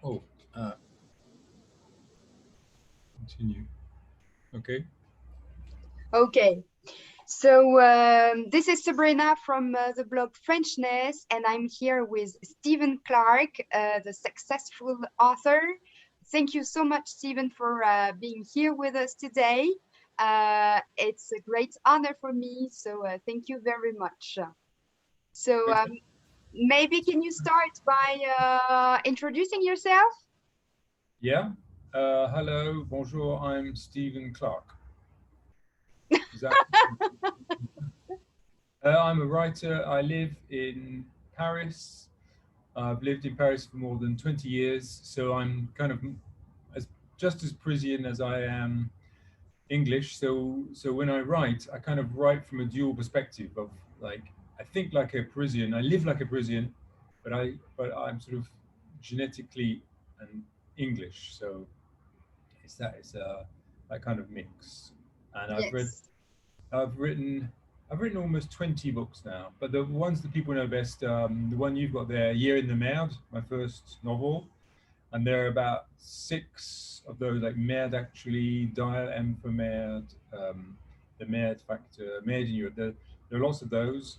Oh, uh, continue. Okay. Okay. So this is Sabrina from the blog Frenchness, and I'm here with Stephen Clarke, the successful author. Thank you so much, Stephen, for being here with us today. It's a great honor for me, so thank you very much. So Great. maybe can you start by introducing yourself? Yeah. Hello. Bonjour. I'm Stephen Clarke. Is that? I'm a writer. I live in Paris. I've lived in Paris for more than 20 years, so I'm kind of as just as Parisian as I am English. So when I write, I kind of write from a dual perspective of like I think like a Parisian, I live like a Parisian, but I'm sort of genetically an English. So it's that kind of mix. And Yes. I've written I've written almost 20 books now, but the ones that people know best, the one you've got there, Year in the Merde, my first novel, and there are about six of those, like Merde actually, Dial M for Merde, the Merde Factor, Merde in Europe. There are lots of those,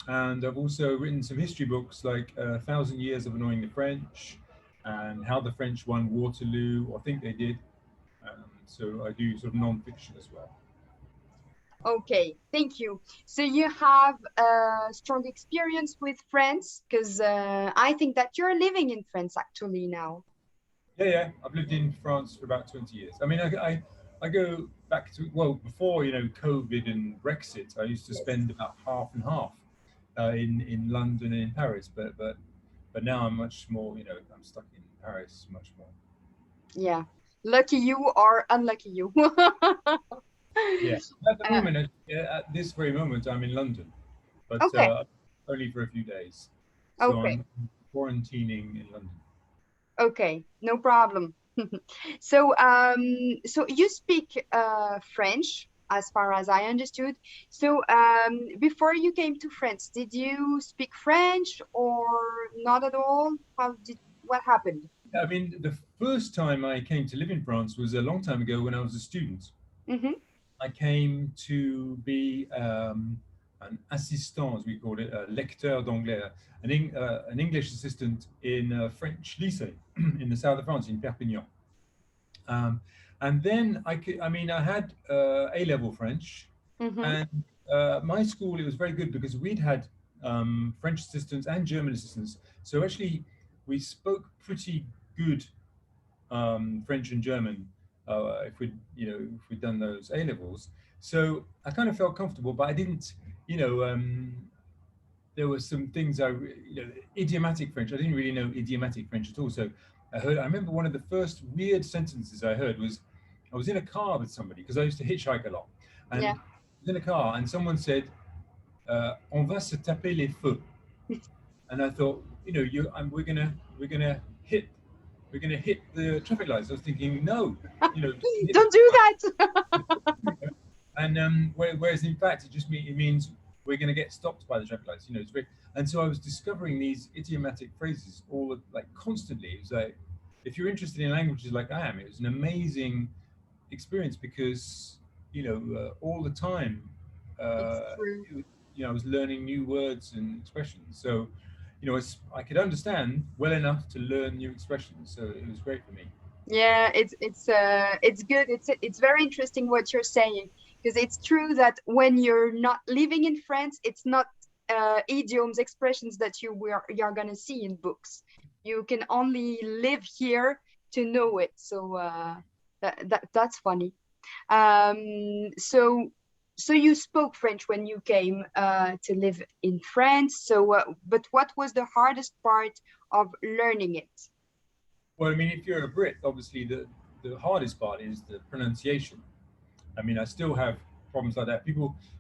and I've also written some history books like A Thousand Years of Annoying the French, and How the French Won Waterloo, or I think they did. So I do sort of non-fiction as well. Okay, thank you. So you have a strong experience with France, because I think that you're living in France actually now. Yeah, yeah. I've lived in France for about 20 years. I mean, I go back to, well, before, COVID and Brexit, I used to Yes. spend about half and half in London and in Paris. But now I'm much more, I'm stuck in Paris much more. Yeah. Lucky you or unlucky you. Yeah. At the Uh, moment, at this very moment, I'm in London, but okay, only for a few days. So okay, I'm quarantining in London. okay, no problem. So, so you speak French, as far as I understood. So, before you came to France, did you speak French or not at all? What happened? I mean, the first time I came to live in France was a long time ago when I was a student. Mm-hmm. I came to be an assistant, as we called it, a lecteur d'anglais, an English assistant in a French lycée in the south of France, in Perpignan. Um, and then I mean, I had A-level French, Mm-hmm. and my school, it was very good because we'd had French assistants and German assistants. So actually, we spoke pretty good French and German if we'd done those A levels. So I kind of felt comfortable, but I didn't, you know, there were some things idiomatic French. I didn't really know idiomatic French at all. So I remember one of the first weird sentences I heard was, I was in a car with somebody because I used to hitchhike a lot, and Yeah. I was in a car and someone said, "On va se taper les feux," and I thought, we're gonna we're gonna hit the traffic lights. I was thinking, no, don't hit the Don't do traffic that. lights. And whereas in fact it means we're going to get stopped by the traffic lights. It's very, and so I was discovering these idiomatic phrases like constantly. It was like, if you're interested in languages like I am, it was an amazing experience because all the time, It's uh, true. I was learning new words and expressions. So I could understand well enough to learn new expressions. So it was great for me. Yeah, it's good. It's very interesting what you're saying, because it's true that when you're not living in France, it's not idioms, expressions that you're gonna see in books. You can only live here to know it. So that's funny. So you spoke French when you came to live in France. So but what was the hardest part of learning it? Well, I mean, if you're a Brit, obviously the hardest part is the pronunciation. I mean, I still have problems like that.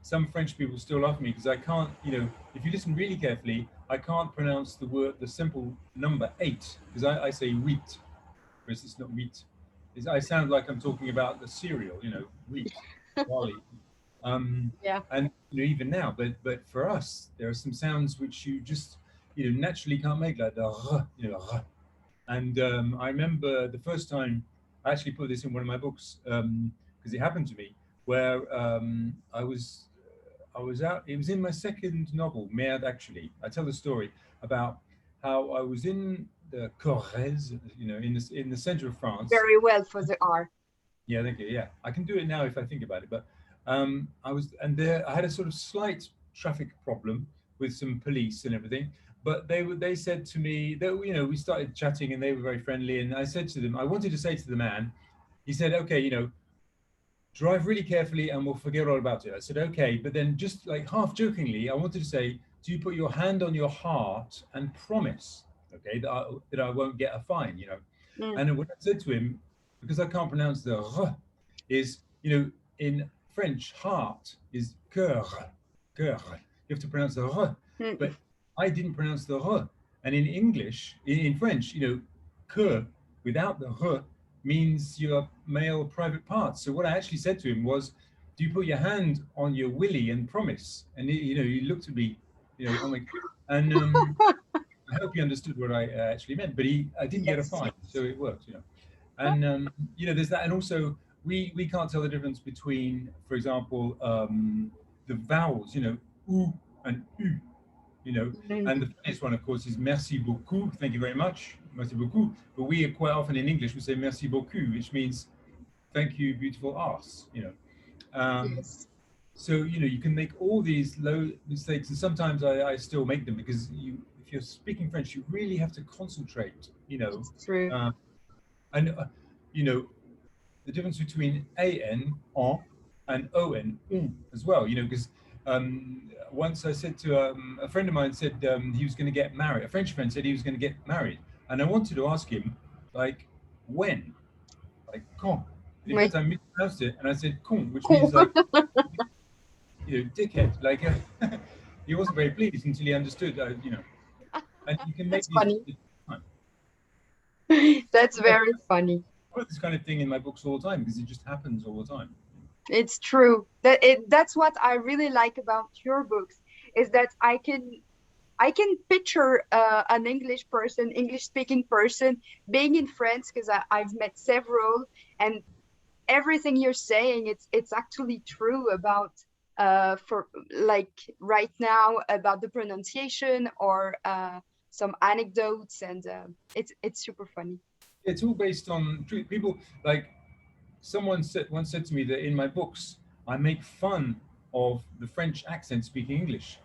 Some French people still laugh at me because I can't, if you listen really carefully, I can't pronounce the simple number eight because I say wheat, whereas it's not wheat. I sound like I'm talking about the cereal, wheat, barley. Um, Yeah. and even now, but for us, there are some sounds which you just naturally can't make, like the r, r. And I remember the first time I actually put this in one of my books because it happened to me, where I was out. It was in my second novel, Merde. Actually, I tell the story about how I was in the Corrèze, in the center of France. Very well for the R. Yeah, thank you. Yeah, I can do it now if I think about it. But I was, and there I had a sort of slight traffic problem with some police and everything. But they said to me that we started chatting and they were very friendly. And I said to them, I wanted to say to the man, he said, okay, drive really carefully and we'll forget all about it. I said, okay, but then just like half jokingly, I wanted to say, do you put your hand on your heart and promise, okay, that I won't get a fine. Mm. And what I said to him, because I can't pronounce the r, is, in French, heart is cœur, cœur. You have to pronounce the r, Mm. but I didn't pronounce the r. And in English, in French, que without the r means your male private parts. So what I actually said to him was, "Do you put your hand on your willy and promise?" And he looked at me, oh my, and I hope he understood what I actually meant. But I didn't get a Yes. fine, so it worked. And there's that, and also we can't tell the difference between, for example, the vowels, oo and u, Mm. and the funniest one, of course, is merci beaucoup, thank you very much, merci beaucoup. But we quite often in English we say merci beaucoup, which means thank you, beautiful ass. Um, Yes. so you can make all these low mistakes, and sometimes I still make them because if you're speaking French, you really have to concentrate. It's true. Um, and you know the difference between en and on as well. Because once I said to a friend of mine said he was going to get married. A French friend said he was going to get married, and I wanted to ask him like when, like quand. And in Oui. fact, I mispronounced it, and I said con, which means like dickhead. Like he wasn't very pleased until he understood. And you can make That's these. funny. Time. That's very funny. I put this kind of thing in my books all the time because it just happens all the time. It's true. That's what I really like about your books, is that I can picture an English speaking person being in France, because I've met several, and everything you're saying, it's actually true about for like right now, about the pronunciation, or some anecdotes, and it's super funny. It's all based on truth. People like someone once said to me that in my books I make fun of the French accent speaking English.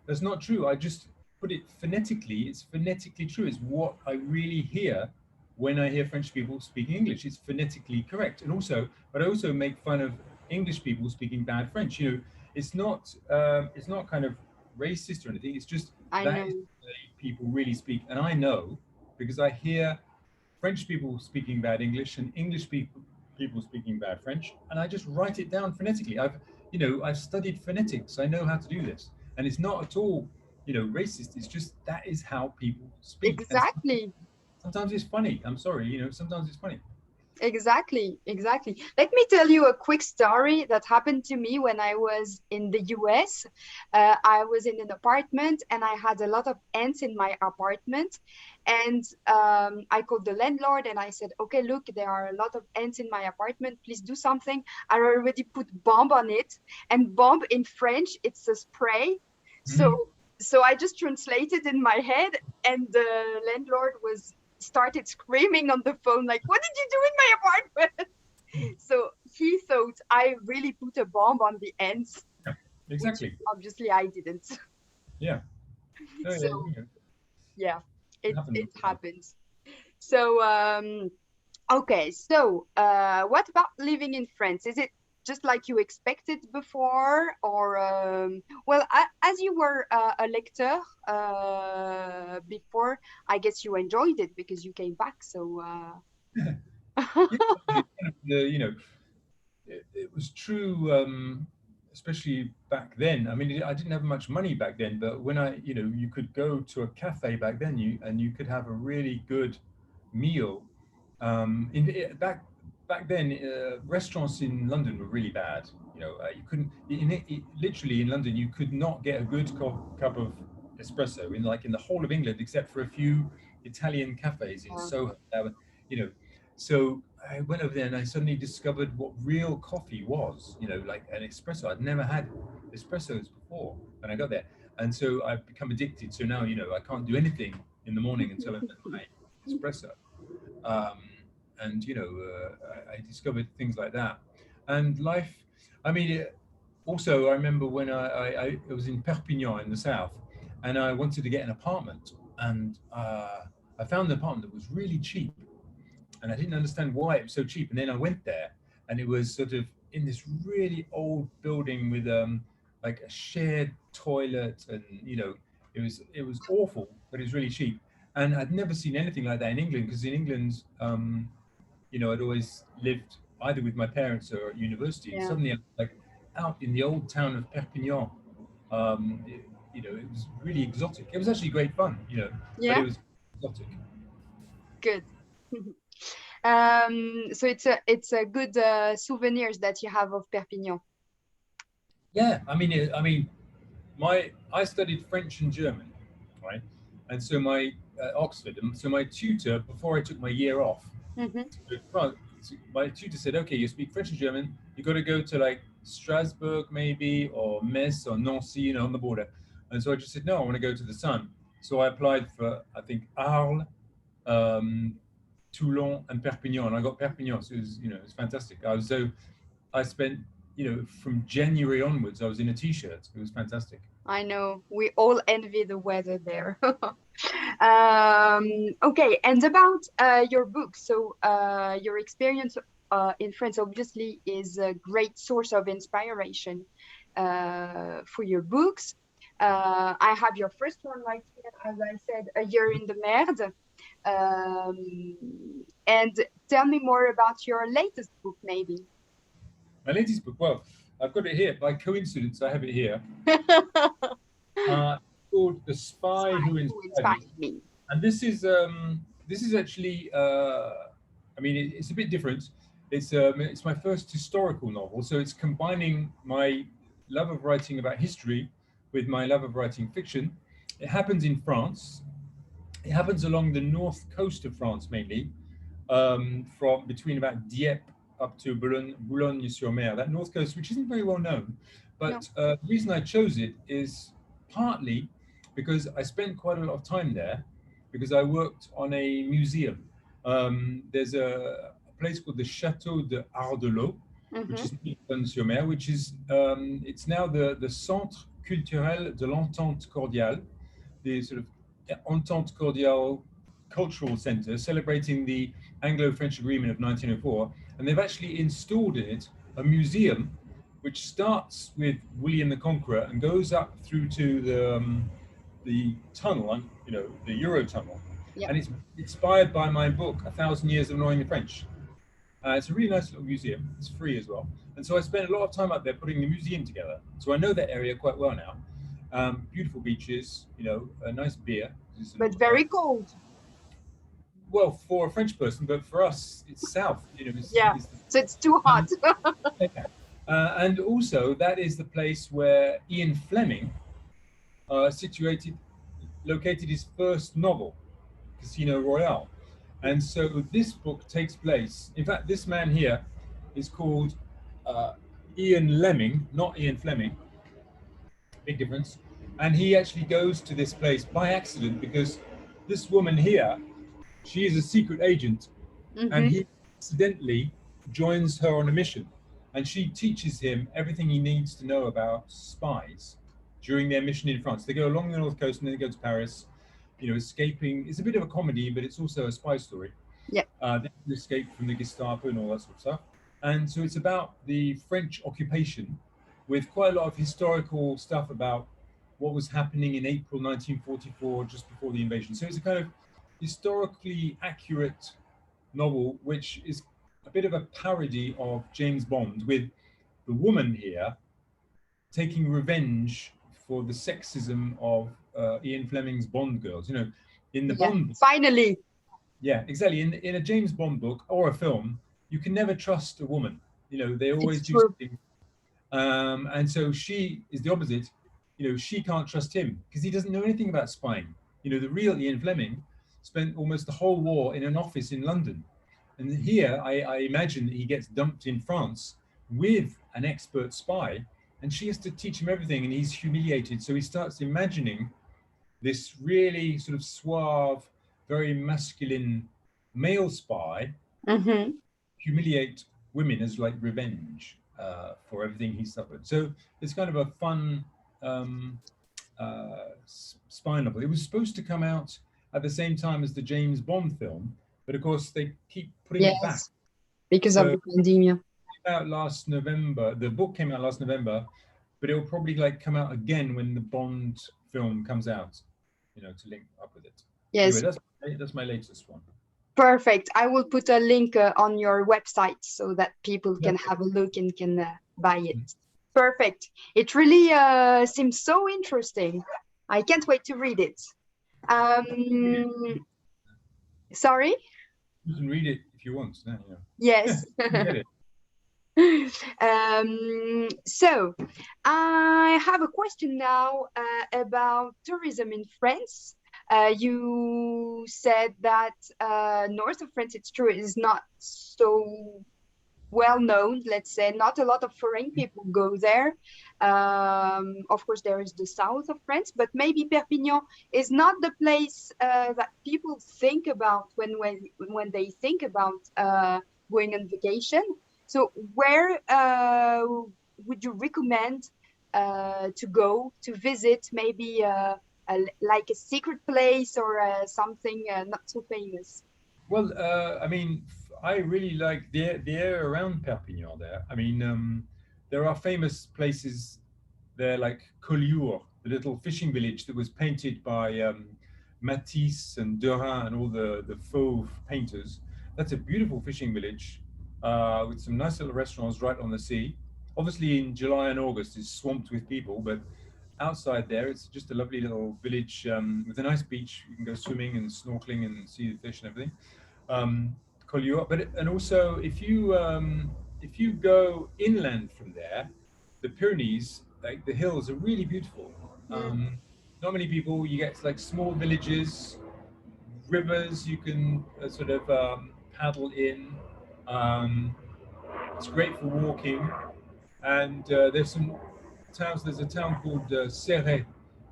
That's not true. I just put it phonetically. It's phonetically true. It's what I really hear when I hear French people speaking English. It's phonetically correct. But I also make fun of English people speaking bad French. It's not kind of racist or anything. It's just I that is know. the way people really speak, and I know because I hear French people speaking bad English and English people speaking bad French, and I just write it down phonetically. I've studied phonetics. I know how to do this, and it's not at all racist. It's just that is how people speak, and Exactly. sometimes it's funny. I'm sorry, sometimes it's funny. Exactly, exactly. Let me tell you a quick story that happened to me when I was in the US. I was in an apartment and I had a lot of ants in my apartment. And I called the landlord and I said, okay, look, there are a lot of ants in my apartment. Please do something. I already put bomb on it. And bomb in French, it's a spray. Mhm. So I just translated in my head, and the landlord started screaming on the phone, like, what did you do in my apartment? So he thought I really put a bomb on the ants, Yeah, which exactly. obviously I didn't. Yeah. No, yeah, So yeah, it it happens it all the time. happens. So okay, so what about living in France? Is it just like you expected before, or well, as you were a lector before, I guess you enjoyed it because you came back. So Yeah, it was true, especially back then. I mean, I didn't have much money back then, but when you could go to a cafe back then, you could have a really good meal. Back then, restaurants in London were really bad. You couldn't, literally in London, you could not get a good cup of espresso in the whole of England, except for a few Italian cafes in Yeah. Soho. You know, so I went over there and I suddenly discovered what real coffee was. You know, like an espresso. I'd never had espressos before when I got there, and so I've become addicted. So now, I can't do anything in the morning until I've had my espresso. Um, and I discovered things like that, and life. I mean, also I remember when I was in Perpignan in the south, and I wanted to get an apartment, and I found an apartment that was really cheap, and I didn't understand why it was so cheap. And then I went there, and it was sort of in this really old building with like a shared toilet, and it was awful, but it was really cheap. And I'd never seen anything like that in England, because in England, I'd always lived either with my parents or at university, and Yeah. suddenly I'm like out in the old town of Perpignan. It was really exotic. It was actually great fun, but Yeah. it was exotic. Good. So it's a good souvenirs that you have of Perpignan. Yeah, I studied French and German, right? And so my Oxford, and so my tutor, before I took my year off, Hmm. well, my tutor said, okay, you speak French and German, you got to go to like Strasbourg maybe, or Metz or Nancy, on the border. And so I just said, no, I want to go to the sun. So I applied for, I think, Arles, um, Toulon, and Perpignan, and I got Perpignan. So it was fantastic. I spent, from January onwards, I was in a t-shirt. It was fantastic. I know we all envy the weather there. Okay, and about your book. So your experience in France obviously is a great source of inspiration for your books. I have your first one right here, as I said, A Year in the Merde. And tell me more about your latest book, maybe. My latest book, well, I've got it here. By coincidence, I have it here. It's called The Spy Spy Who Who Inspired Me. Inspired Me. And this is actually, it's a bit different. It's my first historical novel, so it's combining my love of writing about history with my love of writing fiction. It happens in France. It happens along the north coast of France mainly, from between about Dieppe up to Boulogne-sur-Mer, that north coast, which isn't very well known. No. But the reason I chose it is partly because I spent quite a lot of time there, because I worked on a museum. There's a place called the Chateau de Ardelot, which Mm-hmm. is near Boulogne-sur-Mer, which is it's now the Centre Culturel de l'Entente Cordiale, the sort of Entente Cordiale Cultural Center, celebrating the Anglo-French Agreement of 1904, and they've actually installed in it a museum which starts with William the Conqueror and goes up through to the tunnel, the Euro tunnel, Yeah. and it's inspired by my book, A Thousand Years of Knowing the French. It's a really nice little museum. It's free as well. And so I spent a lot of time up there putting the museum together. So I know that area quite well now. Beautiful beaches, a nice beer. But very cold. Well, for a French person, but for us, it's south. Yeah. So it's too hot. Yeah. And also, that is the place where Ian Fleming located his first novel, Casino Royale. And so this book takes place. In fact, this man here is called Ian Lemming, not Ian Fleming. Big difference. And he actually goes to this place by accident, because this woman here, she is a secret agent, and Hmm. he accidentally joins her on a mission, and she teaches him everything he needs to know about spies during their mission in France. They go along the north coast and then they go to Paris, escaping. It's a bit of a comedy, but it's also a spy story. Yeah. They escape from the Gestapo and all that sort of stuff. And so it's about the French occupation, with quite a lot of historical stuff about what was happening in April 1944, just before the invasion. So it's a kind of historically accurate novel, which is a bit of a parody of James Bond, with the woman here taking revenge for the sexism of Ian Fleming's Bond girls. In the Yeah. Bond, Finally. yeah, exactly. In a James Bond book or a film, you can never trust a woman. They always It's do true. something. And so she is the opposite. She can't trust him because he doesn't know anything about spying. The real Ian Fleming spent almost the whole war in an office in London. And here, I imagine that he gets dumped in France with an expert spy, and she has to teach him everything, and he's humiliated. So he starts imagining this really sort of suave, very masculine male spy Mm-hmm. humiliate women as like revenge for everything he suffered. So it's kind of a fun spy novel. It was supposed to come out at the same time as the James Bond film, but of course they keep putting it back. Yes, because of So the pandemic. it came out last November. The book came out last November, but it'll probably like come out again when the Bond film comes out, to link up with it. Yes, Anyway, that's my latest one. perfect. I will put a link on your website so that people can have a look and can buy it. Perfect. It really seems so interesting. I can't wait to read it. Sorry? You can read it if you want. Yes. Get it. So I have a question now about tourism in France. You said that north of France, it's true, is not so well known, let's say. Not a lot of foreign people go there. Of course, there is the south of France, but maybe Perpignan is not the place that people think about when they think about going on vacation. So where would you recommend to go to visit? Maybe like a secret place or something not so famous? Well, I mean, I really like the area around Perpignan there. I mean, there are famous places there like Collioure, the little fishing village that was painted by Matisse and Derain and all the faux painters. That's a beautiful fishing village with some nice little restaurants right on the sea. Obviously, in July and August, it's swamped with people, but outside there, it's just a lovely little village with a nice beach. You can go swimming and snorkeling and see the fish and everything. Collioure, and also if you go inland from there, the Pyrenees, like the hills, are really beautiful. Not many people. You get like small villages, rivers you can sort of paddle in. Um, it's great for walking, and there's some towns. There's a town called Serret,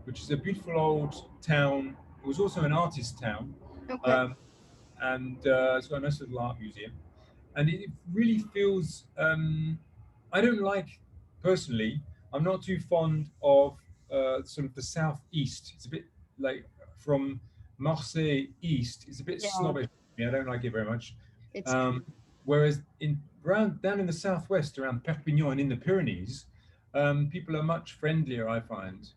which is a beautiful old town. It was also an artist town, Okay. and it's got a nice little art museum. And it really feels. I don't like personally. I'm not too fond of sort of the southeast. It's a bit like from Marseille east. It's a bit Yeah, snobbish. I don't like it very much. it's Um, whereas down in the southwest, around Perpignan and in the Pyrenees, people are much friendlier. I find,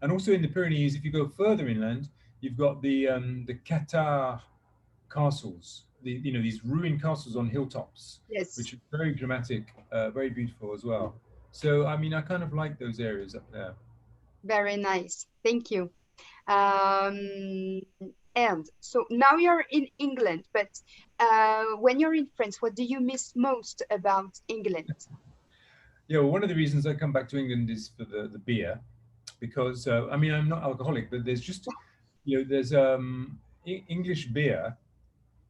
and also in the Pyrenees, if you go further inland, you've got the Qatar castles, these ruined castles on hilltops, yes, which are very dramatic, very beautiful as well. So I mean, I kind of like those areas up there. very nice. Thank you. And so now you're in England, but when you're in France, what do you miss most about England? Yeah, well, one of the reasons I come back to England is for the beer, because I mean, I'm not alcoholic, but there's just there's English beer,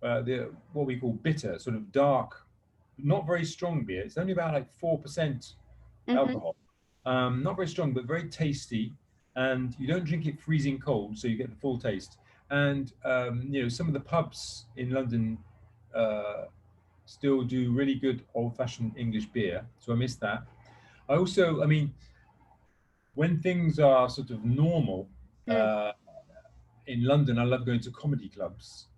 what we call bitter, sort of dark, not very strong beer. It's only about like 4% alcohol. Not very strong, but very tasty. And you don't drink it freezing cold, so you get the full taste. And some of the pubs in London still do really good old-fashioned English beer, so I miss that. I mean, when things are sort of normal in London, I love going to comedy clubs,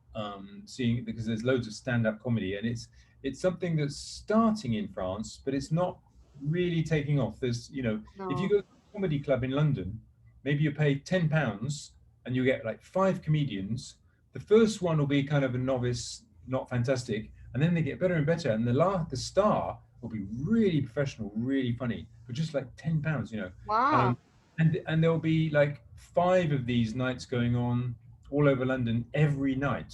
seeing because there's loads of stand-up comedy, and it's something that's starting in France, but it's not really taking off. There's if you go to a comedy club in London, maybe you pay £10 and you get like 5 comedians. The first one will be kind of a novice, not fantastic, and then they get better and better, and the star will be really professional, really funny, for just like £10. Wow. And there'll be like 5 of these nights going on all over London every night.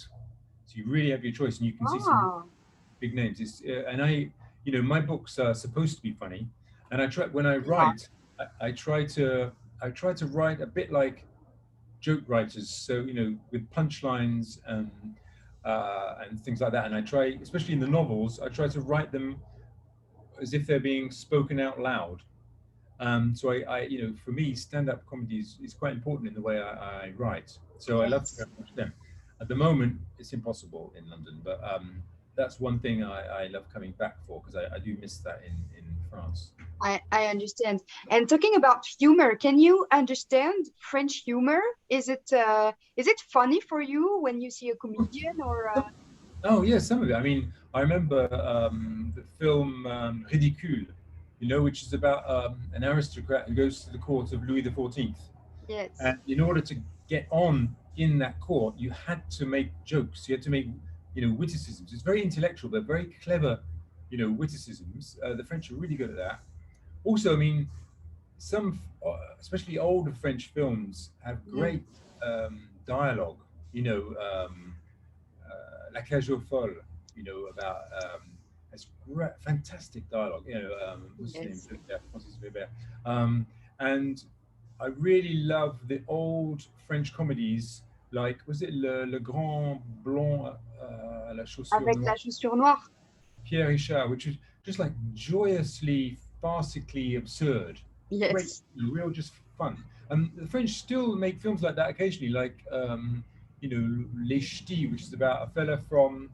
So you really have your choice, and you can see some big names. My books are supposed to be funny, and I try when I write, I try to write a bit like joke writers, so with punchlines and things like that. And I try, especially in the novels, I try to write them as if they're being spoken out loud. So for me, stand-up comedy is quite important in the way I write. So I love to go Yes. and watch them. At the moment, it's impossible in London, but that's one thing I love coming back for, because I do miss that in France. I understand. And talking about humor, can you understand French humor? Is it funny for you when you see a comedian or Oh yeah, some of it. I mean, I remember the film Ridicule, which is about an aristocrat who goes to the court of Louis XIV, yes, and in order to get on in that court, you had to make jokes. You had to make, witticisms. It's very intellectual, but very clever, witticisms. The French are really good at that. Also, I mean, some, especially older French films, have yeah, great dialogue. La Cage aux Folles, about has great, fantastic dialogue. What's his name? yes, Francis Weber. Um, and I really love the old French comedies, like was it Le Grand Blond à la chaussure avec noire, la chaussure noire. Pierre Richard, which is just like joyously, farcically absurd. Great, Yes, real just fun. The French still make films like that occasionally, like Les Ch'tis, which is about a fella from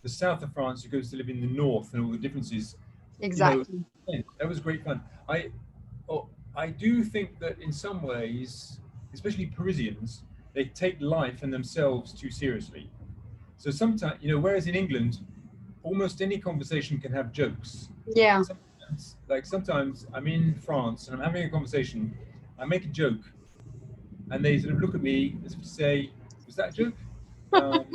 the south of France who goes to live in the north and all the differences. You know, exactly. yeah, that was great fun. Oh, I do think that in some ways, especially Parisians, they take life and themselves too seriously. So sometimes, whereas in England, almost any conversation can have jokes. Yeah. Sometimes I'm in France and I'm having a conversation, I make a joke, and they sort of look at me as if to say, "Was that a joke? Um,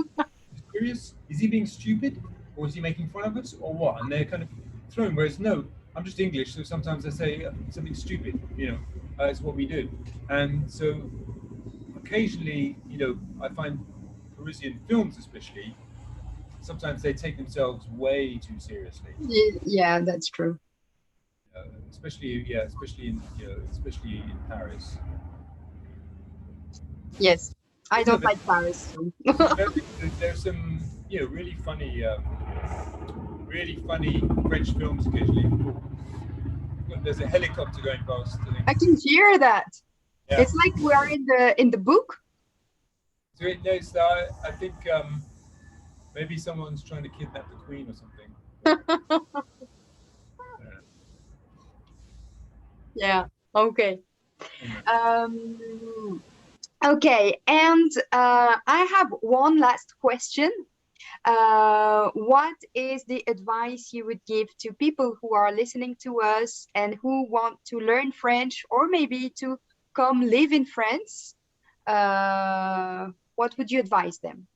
Serious? Is he being stupid, or is he making fun of us, or what?" And they're kind of thrown. Whereas no, I'm just English, so sometimes I say something stupid. It's what we do. And so occasionally, I find Parisian films, especially, sometimes they take themselves way too seriously. Yeah, that's true. Especially in Paris. Yes. I There's no, don't like Paris, so. very, there's some really funny French films occasionally. There's a helicopter going past. I think. I can hear that. Yeah. It's like we are in the book. So I think maybe someone's trying to kidnap the queen or something. Yeah. Okay. Anyway. Um, okay. And I have one last question. What is the advice you would give to people who are listening to us and who want to learn French or maybe to come live in France? What would you advise them?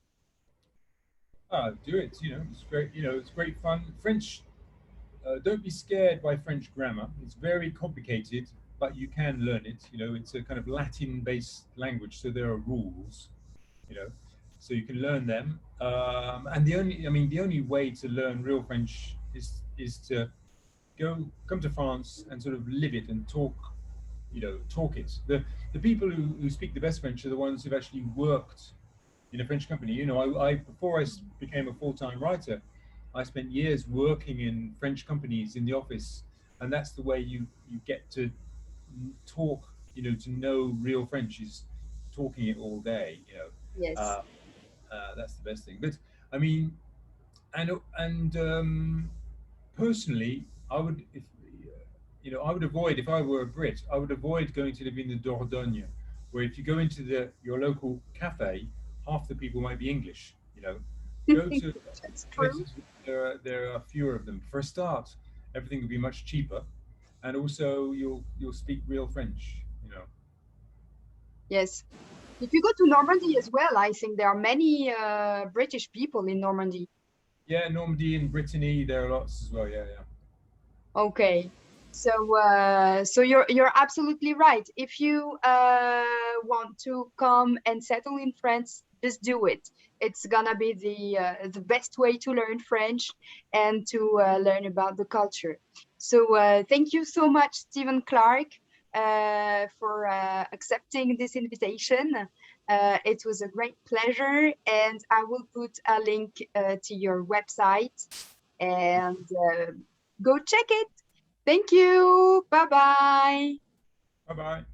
Do it. It's great. It's great fun. French. Don't be scared by French grammar. It's very complicated, but you can learn it. It's a kind of Latin-based language, so there are rules. You know, so you can learn them. And the only way to learn real French is to come to France and sort of live it and talk it. The people who speak the best French are the ones who've actually worked in a French company. I before I became a full-time writer, I spent years working in French companies in the office, and that's the way you get to talk. To know real French is talking it all day. Yes. Uh, that's the best thing. But I mean, and personally, I would if I would avoid, if I were a Brit, I would avoid going to live in the Dordogne, where if you go into your local cafe, half the people might be English. Go to That's true. places where there are fewer of them. For a start, everything will be much cheaper, and also you'll speak real French. Yes. If you go to Normandy as well, I think there are many British people in Normandy. Yeah, Normandy and Brittany, there are lots as well. Yeah, yeah. Okay. So you're absolutely right. If you want to come and settle in France, just do it. It's gonna be the best way to learn French and to learn about the culture. So thank you so much, Stephen Clarke, for accepting this invitation. It was a great pleasure, and I will put a link to your website, and go check it. Thank you. Bye-bye. Bye-bye.